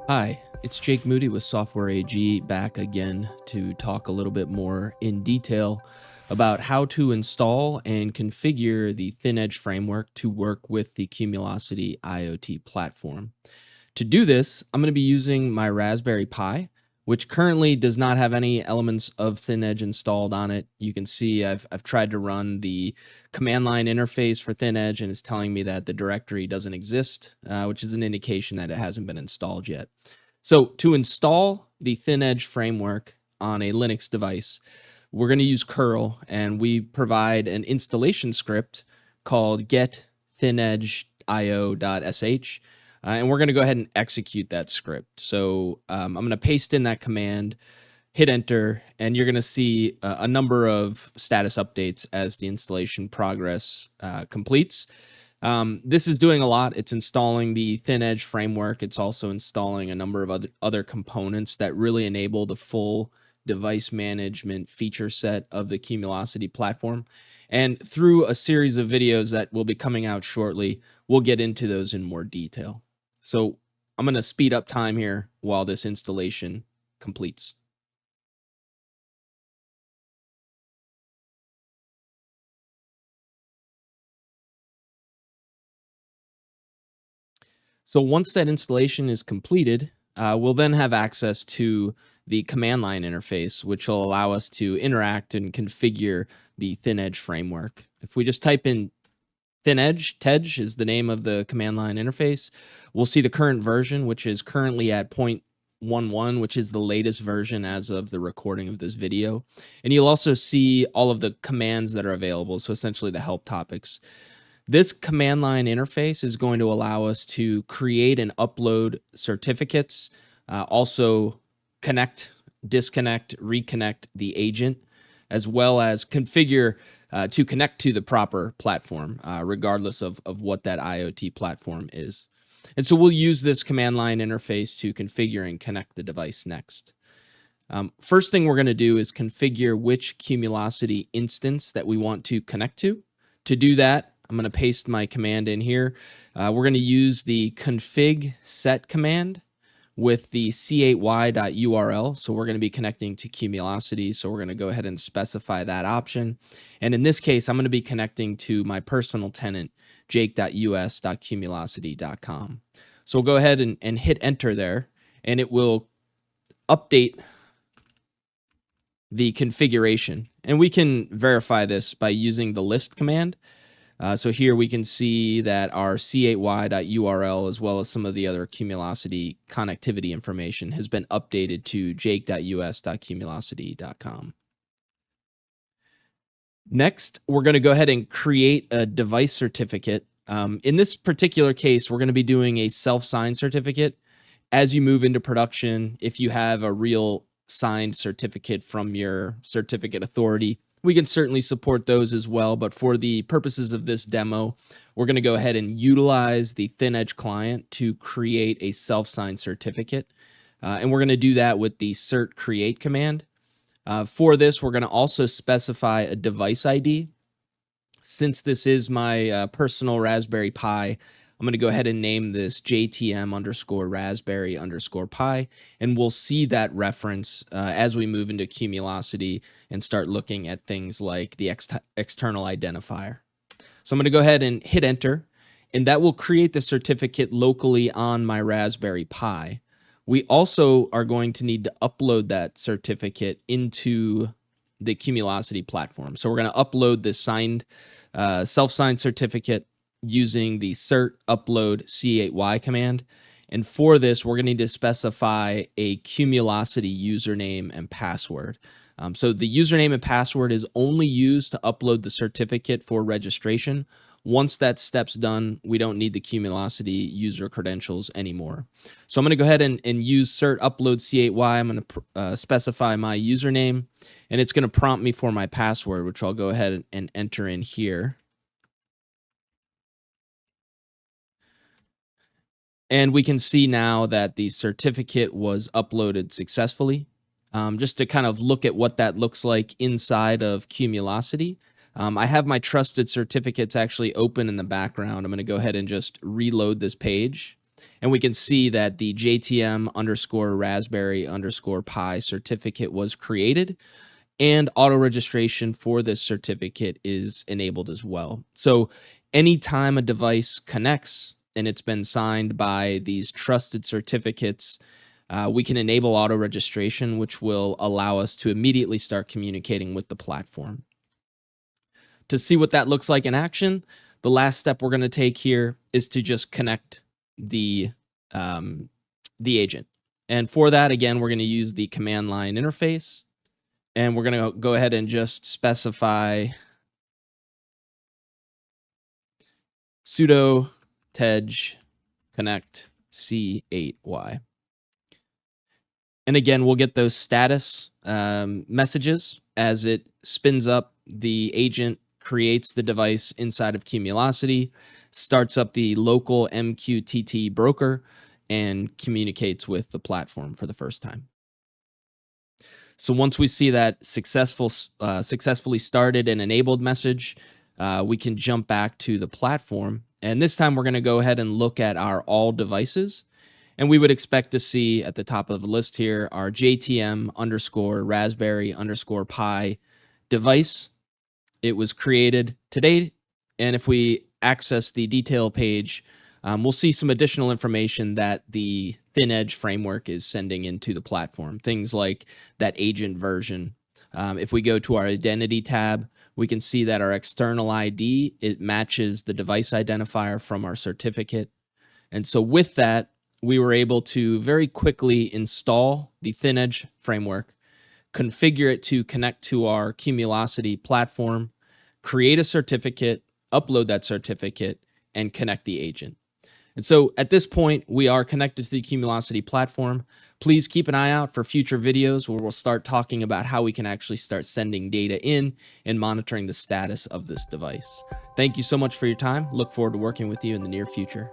Hi, it's Jake Moody with Software AG back again to talk a little bit more in detail about how to install and configure the Thin-Edge framework to work with the Cumulocity IoT platform. To do this, I'm going to be using my Raspberry Pi, which currently does not have any elements of Thin-Edge installed on it. You can see I've tried to run the command line interface for Thin-Edge, and it's telling me that the directory doesn't exist, which is an indication that it hasn't been installed yet. So to install the Thin-Edge framework on a Linux device, we're going to use curl, and we provide an installation script called get thinedge.io.sh. And we're going to go ahead and execute that script. So I'm going to paste in that command, hit enter, and you're going to see a number of status updates as the installation progress completes. This is doing a lot. It's installing the Thin-Edge framework. It's also installing a number of other components that really enable the full device management feature set of the Cumulocity platform. And through a series of videos that will be coming out shortly, we'll get into those in more detail. So I'm going to speed up time here while this installation completes. So once that installation is completed, we'll then have access to the command line interface, which will allow us to interact and configure the Thin-Edge framework. If we just type in Thin-Edge, TEDGE is the name of the command line interface, we'll see the current version, which is currently at 0.11, which is the latest version as of the recording of this video. And you'll also see all of the commands that are available, so essentially the help topics. This command line interface is going to allow us to create and upload certificates, also connect, disconnect, reconnect the agent, as well as configure to connect to the proper platform, regardless of what that IoT platform is. And so we'll use this command line interface to configure and connect the device next. First thing we're going to do is configure which Cumulocity instance that we want to connect to. To do that, I'm going to paste my command in here. We're going to use the config set command with the c8y.url. So we're going to be connecting to Cumulocity. So we're going to go ahead and specify that option. And in this case, I'm going to be connecting to my personal tenant, jake.us.cumulocity.com. So we'll go ahead and hit enter there, and it will update the configuration. And we can verify this by using the list command. So here we can see that our c8y.url, as well as some of the other Cumulocity connectivity information, has been updated to jake.us.cumulocity.com. Next, we're going to go ahead and create a device certificate. In this particular case, we're going to be doing a self-signed certificate. As you move into production, if you have a real signed certificate from your certificate authority, we can certainly support those as well, but for the purposes of this demo, we're going to go ahead and utilize the Thin-Edge client to create a self-signed certificate, and we're going to do that with the cert create command. For this, we're going to also specify a device ID. Since this is my personal Raspberry Pi, I'm going to go ahead and name this JTM_Raspberry_Pi, and we'll see that reference as we move into Cumulocity and start looking at things like the external identifier. So I'm going to go ahead and hit enter, and that will create the certificate locally on my Raspberry Pi. We also are going to need to upload that certificate into the Cumulocity platform. So we're going to upload the signed, self-signed certificate using the cert upload c8y command. And for this, we're going to need to specify a Cumulocity username and password. So the username and password is only used to upload the certificate for registration. Once that step's done, we don't need the Cumulocity user credentials anymore. So I'm going to go ahead and use cert upload c8y. I'm going to specify my username, and it's going to prompt me for my password, which I'll go ahead and enter in here. And we can see now that the certificate was uploaded successfully. Just to kind of look at what that looks like inside of Cumulocity, I have my trusted certificates actually open in the background. I'm going to go ahead and just reload this page. And we can see that the JTM underscore raspberry underscore Pi certificate was created, and auto registration for this certificate is enabled as well. So anytime a device connects and it's been signed by these trusted certificates, we can enable auto registration, which will allow us to immediately start communicating with the platform. To see what that looks like in action, the last step we're going to take here is to just connect the agent. And for that, again, we're going to use the command line interface. And we're going to go ahead and just specify sudo tej connect C8Y. And again, we'll get those status messages as it spins up. The agent creates the device inside of Cumulocity, starts up the local MQTT broker, and communicates with the platform for the first time. So once we see that successfully started and enabled message, we can jump back to the platform. And this time we're going to go ahead and look at our all devices. And we would expect to see at the top of the list here our JTM underscore raspberry underscore Pi device. It was created today. And if we access the detail page, we'll see some additional information that the Thin-Edge framework is sending into the platform. Things like that agent version. If we go to our identity tab, we can see that our external ID, it matches the device identifier from our certificate. And so with that, we were able to very quickly install the Thin-Edge framework, configure it to connect to our Cumulocity platform, create a certificate, upload that certificate, and connect the agent. And so at this point, we are connected to the Cumulocity platform. Please keep an eye out for future videos where we'll start talking about how we can actually start sending data in and monitoring the status of this device. Thank you so much for your time. Look forward to working with you in the near future.